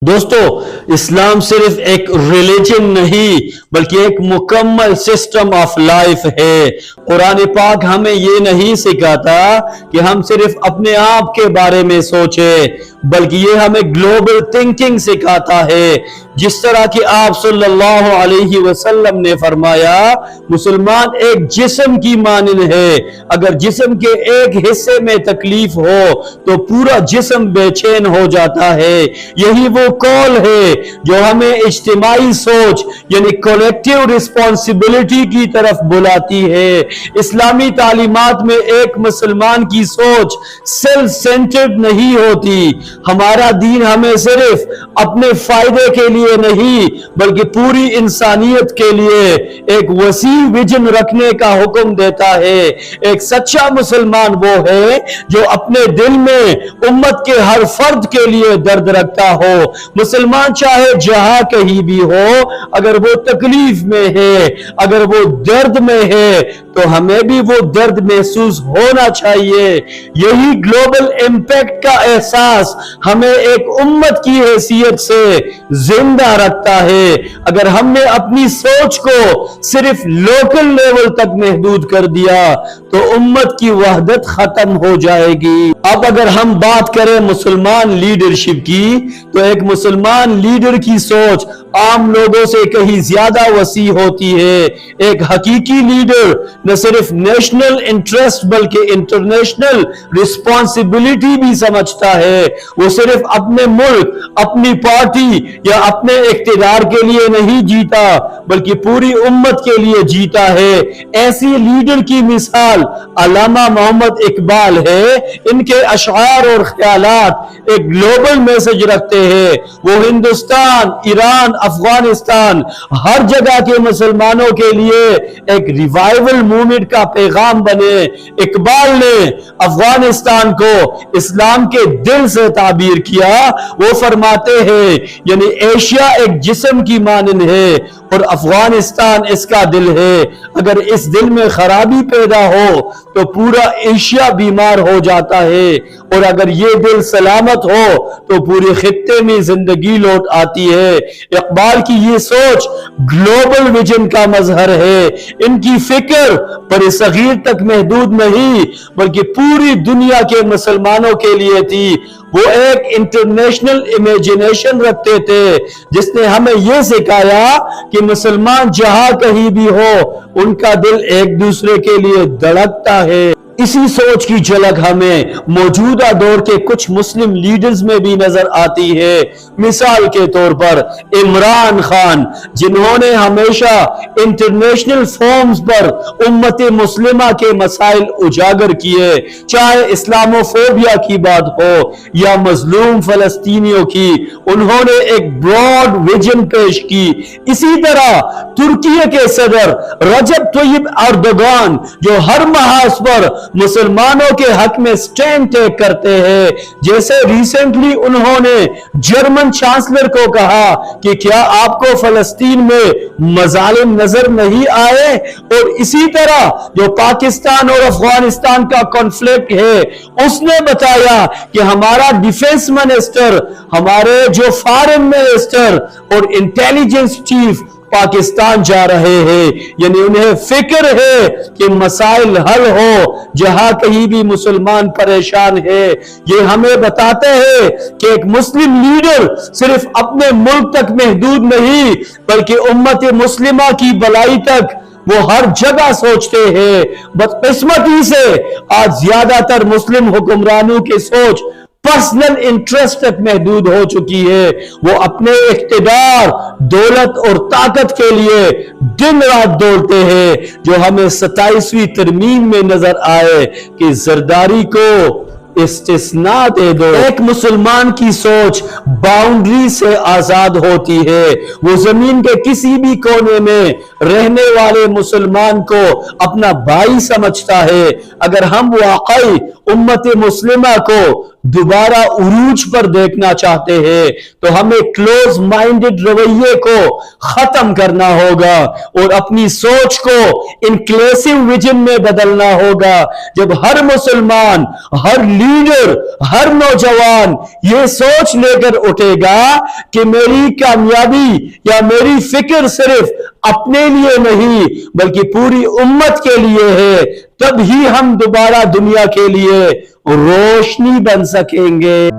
دوستو، اسلام صرف ایک ریلیجن نہیں بلکہ ایک مکمل سسٹم آف لائف ہے۔ قرآن پاک ہمیں یہ نہیں سکھاتا کہ ہم صرف اپنے آپ کے بارے میں سوچیں، بلکہ یہ ہمیں گلوبل تھنکنگ سکھاتا ہے۔ جس طرح کہ آپ صلی اللہ علیہ وسلم نے فرمایا، مسلمان ایک جسم کی مانند ہے، اگر جسم کے ایک حصے میں تکلیف ہو تو پورا جسم بے چین ہو جاتا ہے۔ یہی وہ کال ہے جو ہمیں اجتماعی سوچ یعنی کولیکٹیو رسپانسبلٹی کی طرف بلاتی ہے۔ اسلامی تعلیمات میں ایک مسلمان کی سوچ سیلف سینٹرڈ نہیں ہوتی۔ ہمارا دین ہمیں صرف اپنے فائدے کے لیے نہیں بلکہ پوری انسانیت کے لیے ایک وسیع ویژن رکھنے کا حکم دیتا ہے۔ ایک سچا مسلمان وہ ہے جو اپنے دل میں امت کے ہر فرد کے لیے درد رکھتا ہو۔ مسلمان چاہے جہاں کہیں بھی ہو، اگر وہ تکلیف میں ہے، اگر وہ درد میں ہے تو ہمیں بھی وہ درد محسوس ہونا چاہیے۔ یہی گلوبل امپیکٹ کا احساس ہمیں ایک امت کی حیثیت سے زندہ رکھتا ہے۔ اگر ہم نے اپنی سوچ کو صرف لوکل لیول تک محدود کر دیا تو امت کی وحدت ختم ہو جائے گی۔ اب اگر ہم بات کریں مسلمان لیڈرشپ کی تو ایک مسلمان لیڈر کی سوچ عام لوگوں سے کہیں زیادہ وسیع ہوتی ہے۔ ایک حقیقی لیڈر نہ صرف نیشنل انٹرسٹ بلکہ انٹرنیشنل رسپانسبلٹی بھی سمجھتا ہے۔ وہ صرف اپنے ملک، اپنی پارٹی یا اپنے اقتدار کے لیے نہیں جیتا بلکہ پوری امت کے لیے جیتا ہے۔ ایسی لیڈر کی مثال علامہ محمد اقبال ہے۔ ان کے اشعار اور خیالات ایک گلوبل میسج رکھتے ہیں۔ وہ ہندوستان، ایران، افغانستان ہر جگہ کے مسلمانوں کے لیے ایک ریوائیول موومنٹ کا پیغام بنے۔ اقبال نے افغانستان کو اسلام کے دل سے تعبیر کیا۔ وہ فرماتے ہیں یعنی ایشیا ایک جسم کی مانند ہے اور افغانستان اس کا دل ہے۔ اگر اس دل میں خرابی پیدا ہو تو پورا ایشیا بیمار ہو جاتا ہے، اور اگر یہ دل سلامت ہو تو پورے خطے میں زندگی لوٹ آتی ہے۔ اقبال کی یہ سوچ گلوبل ویژن کا مظہر ہے۔ ان کی فکر بر صغیر تک محدود نہیں بلکہ پوری دنیا کے مسلمانوں کے لیے تھی۔ وہ ایک انٹرنیشنل امیجنیشن رکھتے تھے جس نے ہمیں یہ سکھایا کہ مسلمان جہاں کہیں بھی ہو ان کا دل ایک دوسرے کے لیے دھڑکتا ہے۔ اسی سوچ کی جھلک ہمیں موجودہ دور کے کچھ مسلم لیڈرز میں بھی نظر آتی ہے۔ مثال کے طور پر عمران خان، جنہوں نے ہمیشہ انٹرنیشنل فورمز پر امت مسلمہ کے مسائل اجاگر کیے، چاہے اسلاموفوبیا کی بات ہو یا مظلوم فلسطینیوں کی، انہوں نے ایک براڈ ویژن پیش کی۔ اسی طرح ترکیہ کے صدر رجب طیب اردوغان جو ہر محاذ پر مسلمانوں کے حق میں سٹینڈ ٹیک کرتے ہیں، جیسے ریسنٹلی انہوں نے جرمن چانسلر کو کہا کہ کیا آپ کو فلسطین میں مظالم نظر نہیں آئے، اور اسی طرح جو پاکستان اور افغانستان کا کنفلکٹ ہے اس نے بتایا کہ ہمارا ڈیفنس منسٹر، ہمارے جو فارن منسٹر اور انٹیلیجنس چیف پاکستان جا رہے ہیں، یعنی انہیں فکر ہے کہ مسائل حل ہو جہاں کہیں بھی مسلمان پریشان ہے۔ یہ ہمیں بتاتے ہیں کہ ایک مسلم لیڈر صرف اپنے ملک تک محدود نہیں بلکہ امت مسلمہ کی بھلائی تک وہ ہر جگہ سوچتے ہیں۔ بدقسمتی سے آج زیادہ تر مسلم حکمرانوں کی سوچ پرسنل انٹرسٹ تک محدود ہو چکی ہے۔ وہ اپنے اقتدار، دولت اور طاقت کے لیے دن رات دوڑتے ہیں، جو ہمیں 27ویں ترمیم میں نظر آئے کہ زرداری کو استثناء دے دو۔ ایک مسلمان کی سوچ باؤنڈری سے آزاد ہوتی ہے۔ وہ زمین کے کسی بھی کونے میں رہنے والے مسلمان کو اپنا بھائی سمجھتا ہے۔ اگر ہم واقعی امت مسلمہ کو دوبارہ عروج پر دیکھنا چاہتے ہیں تو ہمیں کلوز مائنڈڈ رویے کو ختم کرنا ہوگا اور اپنی سوچ کو انکلیسو ویژن میں بدلنا ہوگا. جب ہر مسلمان، ہر لیڈر، ہر نوجوان یہ سوچ لے کر اٹھے گا کہ میری کامیابی یا میری فکر صرف اپنے لیے نہیں بلکہ پوری امت کے لیے ہے، تب ہی ہم دوبارہ دنیا کے لیے روشنی بن سکیں گے.